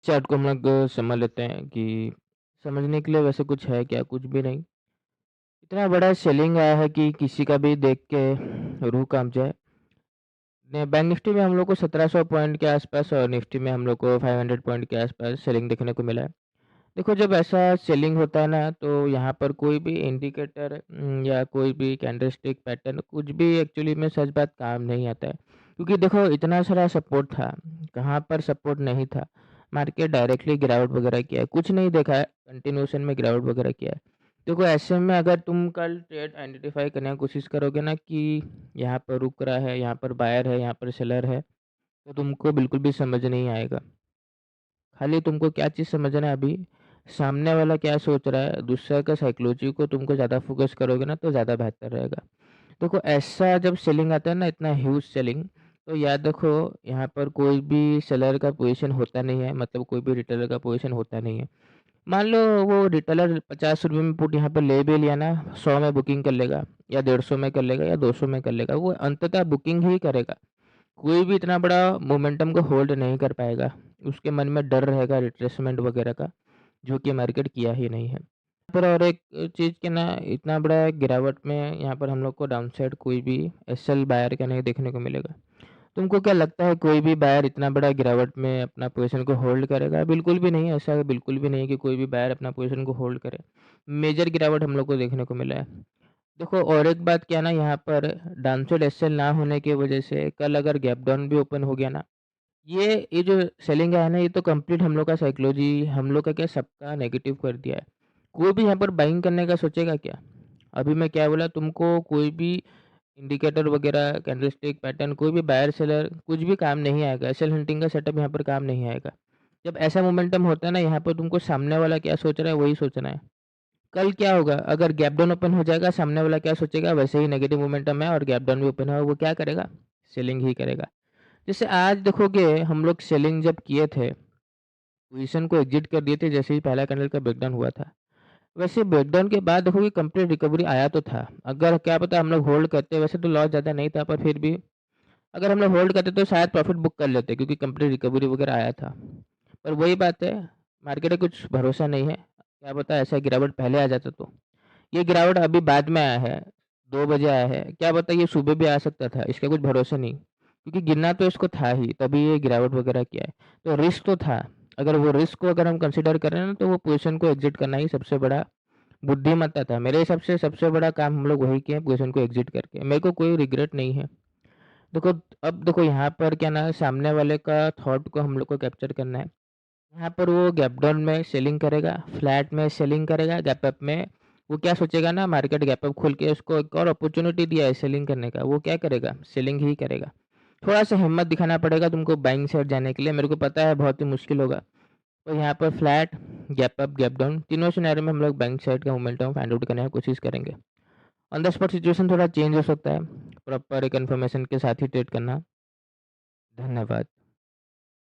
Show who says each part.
Speaker 1: Chart को हम लोग समझ लेते हैं कि समझने के लिए वैसे कुछ है क्या? कुछ भी नहीं। इतना बड़ा सेलिंग आया है कि किसी का भी देख के रूह काँप जाए। ने बैंक निफ्टी में हम लोग को 1700 पॉइंट के आसपास और निफ्टी में हम लोग को 500 पॉइंट के आसपास सेलिंग देखने को मिला है। देखो जब ऐसा सेलिंग होता है ना तो यहाँ पर कोई भी इंडिकेटर या कोई भी कैंडलस्टिक पैटर्न कुछ भी एक्चुअली में सच बात काम नहीं आता है। क्योंकि देखो इतना सारा सपोर्ट था, कहाँ पर सपोर्ट नहीं था। मार्केट डायरेक्टली गिरावट वगैरह किया है, कुछ नहीं देखा है, कंटिन्यूएशन में गिरावट वगैरह किया है। देखो ऐसे में अगर तुम कल ट्रेड आइडेंटिफाई करने की कोशिश करोगे ना कि यहाँ पर रुक रहा है, यहाँ पर बायर है, यहाँ पर सेलर है, तो तुमको बिल्कुल भी समझ नहीं आएगा। खाली तुमको क्या चीज़ समझना है अभी, सामने वाला क्या सोच रहा है, दूसरे का साइकोलॉजी को तुमको ज़्यादा फ़ोकस करोगे ना तो ज़्यादा बेहतर रहेगा। देखो ऐसा जब सेलिंग आता है ना इतना ह्यूज सेलिंग, तो याद रखो यहाँ पर कोई भी सेलर का पोज़ीशन होता नहीं है, मतलब कोई भी रिटेलर का पोज़ीशन होता नहीं है। मान लो वो रिटेलर ₹50 में पुट यहाँ पर ले भी लिया ना, 100 में बुकिंग कर लेगा या 150 में कर लेगा या 200 में कर लेगा, वो अंततः बुकिंग ही करेगा। कोई भी इतना बड़ा मोमेंटम को होल्ड नहीं कर पाएगा। उसके मन में डर रहेगा रिट्रेसमेंट वगैरह का, जो कि मार्केट किया ही नहीं है। पर और एक चीज़ कि ना इतना बड़ा गिरावट में यहाँ पर हम लोग को डाउनसाइड कोई भी एसएल बायर का नहीं देखने को मिलेगा। तुमको क्या लगता है कोई भी बायर इतना बड़ा गिरावट में अपना पोज़ीशन को होल्ड करेगा? बिल्कुल भी नहीं, ऐसा बिल्कुल भी नहीं कि कोई भी बायर अपना पोज़ीशन को होल्ड करे। मेजर गिरावट हम लोग को देखने को मिला है। देखो और एक बात क्या है ना यहाँ पर डाउनसाइड एसएल ना होने की वजह से कल अगर गैप डाउन भी ओपन हो गया ना, ये जो सेलिंग है ना ये तो कंप्लीट हम लोग का साइकोलॉजी हम लोग का क्या सबका नेगेटिव कर दिया है। कोई भी यहाँ पर बाइंग करने का सोचेगा क्या? अभी मैं क्या बोला तुमको कोई भी इंडिकेटर वगैरह कैंडलस्टिक पैटर्न कोई भी बायर सेलर कुछ भी काम नहीं आएगा। एसएल हंटिंग का सेटअप यहाँ पर काम नहीं आएगा। जब ऐसा मोमेंटम होता है ना यहाँ पर तुमको सामने वाला क्या सोच रहा है वही सोचना है। कल क्या होगा अगर गैप डाउन ओपन हो जाएगा सामने वाला क्या सोचेगा वैसे ही नेगेटिव मोमेंटम है और गैप डाउन भी ओपन है वो क्या करेगा? सेलिंग ही करेगा। जैसे आज देखोगे हम लोग सेलिंग जब किए थे, पोजीशन को एग्जिट कर दिए थे जैसे ही पहला कैंडल का ब्रेकडाउन हुआ था। वैसे ब्रेकडाउन के बाद देखोगे कंप्लीट रिकवरी आया तो था। अगर क्या पता हम लोग होल्ड करते वैसे तो लॉस ज़्यादा नहीं था पर फिर भी अगर हम लोग होल्ड करते तो शायद प्रॉफिट बुक कर लेते क्योंकि कंप्लीट रिकवरी वगैरह आया था। पर वही बात है, मार्केट का कुछ भरोसा नहीं है। क्या पता ऐसा गिरावट पहले आ जाता तो। ये गिरावट अभी बाद में आया है, 2 बजे आया है, क्या पता ये सुबह भी आ सकता था, इसका कुछ भरोसा नहीं। क्योंकि गिरना तो इसको था ही, तभी ये गिरावट वगैरह किया है। तो रिस्क तो था, अगर वो रिस्क को अगर हम कंसीडर करें ना तो वो पोज़ीशन को एग्ज़िट करना ही सबसे बड़ा बुद्धिमत्ता था। मेरे हिसाब से सबसे बड़ा काम हम लोग वही किए हैं पोज़ीशन को एग्ज़िट करके। मेरे को कोई रिग्रेट नहीं है। देखो अब देखो यहाँ पर क्या ना सामने वाले का थॉट को हम लोग को कैप्चर करना है। यहाँ पर वो गैप डाउन में सेलिंग करेगा, फ्लैट में सेलिंग करेगा, गैप अप में वो क्या सोचेगा ना मार्केट गैप अप खुल के उसको एक और अपॉर्चुनिटी दिया है सेलिंग करने का, वो क्या करेगा? सेलिंग ही करेगा। थोड़ा-सा हिम्मत दिखाना पड़ेगा तुमको बाइंग साइड जाने के लिए, मेरे को पता है बहुत ही मुश्किल होगा। तो यहाँ पर flat, gap up, gap down तीनों सिनेरियो में हम लोग बाइंग साइड का मोमेंटम फाइंड आउट करने की कोशिश करेंगे। ऑन द स्पॉट सिचुएशन थोड़ा चेंज हो सकता है, प्रॉपर एक इन्फॉर्मेशन के साथ ही ट्रेड करना। धन्यवाद।